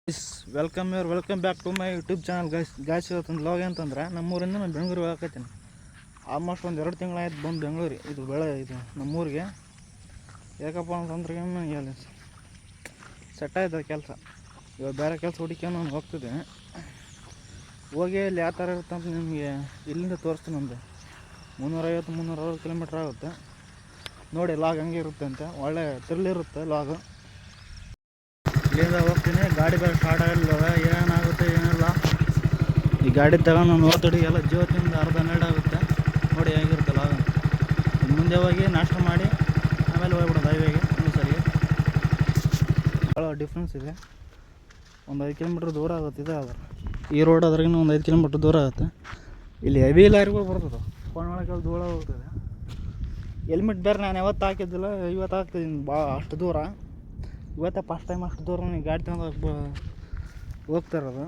Welcome back to my YouTube channel guys ಇವತ್ತೊಂದು log ಅಂತಂದ್ರೆ ನಮ್ಮೂರಿಂದ ನಾನು ಬೆಂಗಳೂರಿಗೆ ಹೋಗಕತ್ತೀನಿ. ಆಲ್ಮೋಸ್ಟ್ ಒಂದು 2 ತಿಂಗಳಾಯ್ತು ಬಂದು ಬೆಂಗಳೂರಿಗೆ. ಇದು ನಮ್ಮೂರಿಗೆ ಯಾಕಪ್ಪ ಅಂತಂದ್ರೆ ಏನು ಸೆಟ್ ಆಯ್ತದೆ ಕೆಲಸ. ಇವಾಗ ಬೇರೆ ಕೆಲಸ ಹುಡುಕ್ಯಾನ ನಾನು ಹೋಗ್ತಿದ್ದೆ. ಹೋಗಿ ಅಲ್ಲಿ ಯಾವ ಥರ ಇರುತ್ತೆ ಅಂತ ನಿಮಗೆ ಇಲ್ಲಿಂದ ತೋರಿಸ್ತೀನಿ. ಒಂದು 350-360 ಕಿಲೋಮೀಟ್ರ್ ಆಗುತ್ತೆ ನೋಡಿ. ಲಾಗ್ ಹಂಗೆ ಇರುತ್ತೆ ಅಂತ ಒಳ್ಳೆ ಥ್ರಿಲ್ಲಿರುತ್ತೆ ಲಾಗು. ಇಲ್ಲಿಂದ ಹೋಗ್ತೀನಿ. ಗಾಡಿ ಬೇರೆ ಸ್ಟಾರ್ಟ್ ಆಗಲಿಲ್ಲ, ಏನಾಗುತ್ತೆ ಏನಿಲ್ಲ. ಈ ಗಾಡಿ ತಗೊಂಡು ನಾನು ಓದ್ತಡಿಗೆಲ್ಲ ಜೀವತ್ತಿಂದ ಅರ್ಧ ಆಗುತ್ತೆ ನೋಡಿ. ಹೇಗಿರುತ್ತೆ ಲಾಗ. ಮುಂದೆ ಹೋಗಿ ನಾಷ್ಟ ಮಾಡಿ ಆಮೇಲೆ ಹೋಗ್ಬಿಡೋದು ಹೈವೇಗೆ. ಇನ್ನೂ ಸರಿ ಭಾಳ ಡಿಫ್ರೆನ್ಸ್ ಇದೆ. ಒಂದು 5 ಕಿಲೋಮೀಟ್ರ್ ದೂರ ಆಗುತ್ತೆ. ಇದೆ ಆದ್ರೆ ಈ ರೋಡ್ ಅದ್ರಾಗಿನ ಒಂದು 5 ಕಿಲೋಮೀಟ್ರ್ ದೂರ ಆಗುತ್ತೆ. ಇಲ್ಲಿ ಹೆವಿ ಲಾರಿಗಳು ಬರ್ತದೆ. ಫೋನ್ ಒಳಗೆ ಧೂಳ ಹೋಗ್ತದೆ. ಹೆಲ್ಮೆಟ್ ಬೇರೆ ನಾನು ಯಾವತ್ತು ಹಾಕಿದ್ದಿಲ್ಲ, ಇವತ್ತು ಹಾಕ್ತಿದ್ದೀನಿ. ಅಷ್ಟು ದೂರ ಇವತ್ತೇ ಫಸ್ಟ್ ಟೈಮ್ ಅಷ್ಟು ದೂರ ನೀವು ಗಾಡಿ ತಗೊಂಡು ಹೋಗ್ತಾ ಇರೋದು.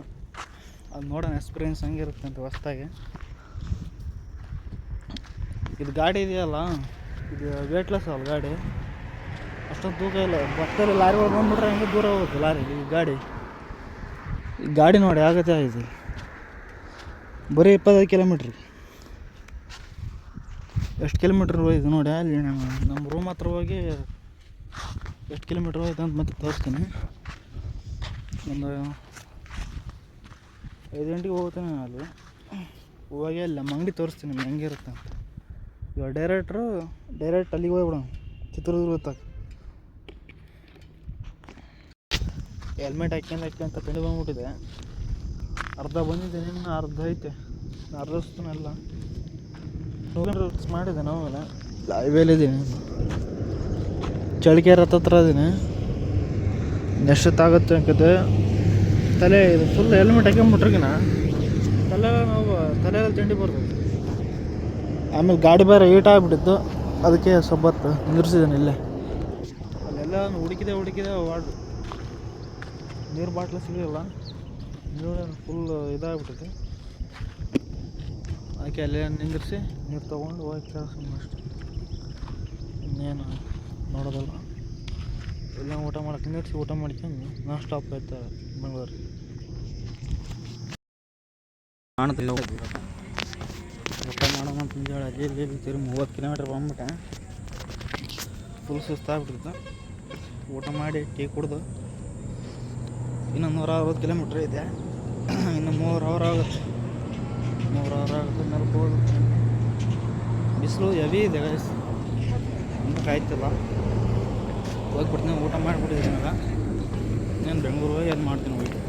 ಅದು ನೋಡೋಣ ಎಕ್ಸ್ಪೀರಿಯೆನ್ಸ್ ಹಂಗಿರುತ್ತೆ ಅಂತ ಹೊಸ್ದಾಗಿ. ಇದು ಗಾಡಿ ಇದೆಯಲ್ಲ, ಇದು ವೇಟ್ಲೆಸ್ ಅಲ್ಲ ಗಾಡಿ, ಅಷ್ಟೊಂದು ತೂಕ ಇಲ್ಲ. ಬರ್ತಲ್ಲಿ ಲಾರಿಗಳು ಬಂದುಬಿಟ್ರೆ ಹಂಗೆ ದೂರ ಹೋಗುತ್ತೆ ಲಾರಿ. ಈ ಗಾಡಿ ನೋಡಿ ಆಗುತ್ತೆ ಆಗಿದೆ ಬರೀ 25 ಕಿಲೋಮೀಟ್ರ್. ಎಷ್ಟು ಕಿಲೋಮೀಟ್ರ್ ಹೋಯ್ತು ನೋಡಿ. ಅಲ್ಲಿ ನಮ್ಮ ರೂಮ್ ಹತ್ರ ಹೋಗಿ ಎಷ್ಟು ಕಿಲೋಮೀಟ್ರ್ ಹೋಯ್ತು ಅಂತ ಮತ್ತೆ ತೋರಿಸ್ತೀನಿ. ಒಂದು 5 ಗಂಟೆಗೆ ಹೋಗ್ತೀನಿ ಅಲ್ಲಿ. ಹೋಗಿ ಅಲ್ಲಿ ನಮ್ಮ ಅಂಗಡಿ ತೋರಿಸ್ತೀನಿ ನಿಮ್ಗೆ ಹೆಂಗಿರುತ್ತೆ ಅಂತ. ಇವಾಗ ಡೈರೆಕ್ಟ್ ಅಲ್ಲಿಗೆ ಹೋಗ್ಬಿಡೋಣ, ಚಿತ್ರದುರ್ಗ ತಕ್ಕ. ಹೆಲ್ಮೆಟ್ ಹಾಕ್ಯಂತ ತಿಂಡಿ ಬಂದ್ಬಿಟ್ಟಿದೆ. ಅರ್ಧ ಬಂದಿದೆ, ಇನ್ನು ಅರ್ಧ ಐತೆ. ಅರ್ಧಸ್ತನೆಲ್ಲ ಮಾಡಿದೆ. ನಾವೆಲ್ಲ ಹೈವೇಲಿದ್ದೀನಿ, ಚಳಿಕೆರೆ ಹತ್ರ ಇದೀನಿ. ಎಷ್ಟೊತ್ತಾಗುತ್ತೆ ಅನ್ಕತ್ತೆ. ಇದು ಫುಲ್ ಹೆಲ್ಮೆಟ್ ಹಾಕ್ಕೊಂಬಿಟ್ರಿಗಿನ ತಲೆಯಲ್ಲಿ ತಿಂಡಿ ಬರ್ತದೆ. ಆಮೇಲೆ ಗಾಡಿ ಬೇರೆ ಹೀಟ್ ಆಗಿಬಿಟ್ಟಿತ್ತು, ಅದಕ್ಕೆ ಸ್ವಲ್ಪ ಹೊತ್ತು ನಿಂದಿರ್ಸಿದ್ದೀನಿ ಇಲ್ಲೇ. ಅಲ್ಲೆಲ್ಲ ಹುಡುಕಿದೆ ವಾರ್ಡ್ ನೀರು ಬಾಟ್ಲು ಸಿಗಲಿಲ್ಲ. ನೀರು ಫುಲ್ ಇದಾಗ್ಬಿಟ್ಟಿದೆ. ಅದಕ್ಕೆ ಅಲ್ಲೇ ನಿಂದಿರಿಸಿ ನೀರು ತೊಗೊಂಡು ಹೋಗಿ ಕೆಲಸ ಅಷ್ಟೆ. ಇನ್ನೇನು ನೋಡೋದಲ್ಲ. ಎಲ್ಲ ಊಟ ಮಾಡಕ್ಕೆ ನಿಂದಿರಿಸಿ ಊಟ ಮಾಡ್ಕೊಂಡು ನಾನ್ ಸ್ಟಾಪ್ ಆಯ್ತು ಬೆಂಗಳೂರಿಗೆ. ಕಾಣ್ತಿಲ್ಲ ಊಟ ಮಾಡೋಣ ಅಂತ ಮುಂಜಾನೆ ಅಲ್ಲಿ ತಿರುಗಿ 30 ಕಿಲೋಮೀಟ್ರ್ ಬಂದ್ಬಿಟ್ಟೆ. ಫುಲ್ ಸುಸ್ತಾಗ್ಬಿಟ್ಟಿತ್ತು. ಊಟ ಮಾಡಿ ಟೀ ಕುಡ್ದು ಇನ್ನೂ 160 ಕಿಲೋಮೀಟ್ರ್ ಇದೆ. ಇನ್ನು 3 ಅವರ್ ಆಗುತ್ತೆ. 3 ಅವರ್ ಆಗುತ್ತೆ ನಲ್ಕೋದು. ಬಿಸಿಲು ಹೆವಿ ಇದೆ ಗೈಸ್, ಅಂತ ಕಾಯ್ತಿಲ್ಲ. ಹೋಗ್ಬಿಡ್ತೀನಿ, ಊಟ ಮಾಡಿಬಿಟ್ಟಿದ್ದೀನಲ್ಲ. ನಾನು ಬೆಂಗಳೂರು ಹೋಗಿ ಏನು ಮಾಡ್ತೀನಿ ಹೋಗಿ.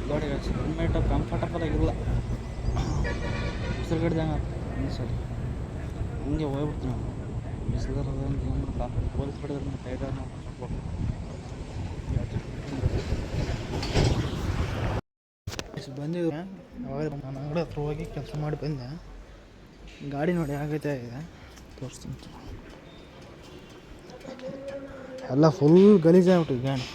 ಗಾಡಿ ಹೆಲ್ಮೆಟ್ ಕಂಫರ್ಟಬಲ್ ಆಗಿಲ್ಲ, ಬಿಸಿಲುಗಡ್ದಂಗೆ ಸರಿ ಹಿಂಗೆ ಹೋಗ್ಬಿಡ್ತೀನಿ. ಬಿಸಿಲರದ ಅಂತ ಏನು ಮಾಡಲ್ಲ. ಪೊಲೀಸ್ ಕಡೆದ್ರೆ ಟೈಗರ್ ಬಂದಿದ್ದೆ. ಅವಾಗ ನಾನು ಅಂಗಡಿ ಹತ್ರ ಹೋಗಿ ಕೆಲಸ ಮಾಡಿ ಬಂದೆ. ಗಾಡಿ ನೋಡಿ ಆಗೈತೆ ಇದೆ, ತೋರಿಸ್ತೀನಿ. ಎಲ್ಲ ಫುಲ್ ಗಲೀಜಾಗ್ಬಿಟ್ಟಿದೆ ಗಾಡಿ.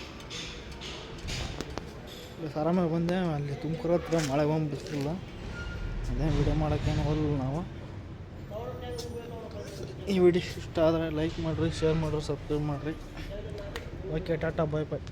ಆರಾಮಾಗಿ ಬಂದೆ. ಅಲ್ಲಿ ತುಮಕೂರು ಹತ್ರ ಮಳೆ ಬಂದುಬಿಟ್ಟಿಲ್ಲ. ಅದೇ ವೀಡಿಯೋ ಮಾಡೋಕ್ಕೇನು ಹೋಗಲಿಲ್ಲ ನಾವು. ಈ ವಿಡಿಯೋ ಇಷ್ಟ ಆದರೆ ಲೈಕ್ ಮಾಡಿರಿ, ಶೇರ್ ಮಾಡಿರಿ, ಸಬ್ಸ್ಕ್ರೈಬ್ ಮಾಡಿರಿ. ಓಕೆ, ಟಾಟಾ, ಬಾಯ್ ಬಾಯ್.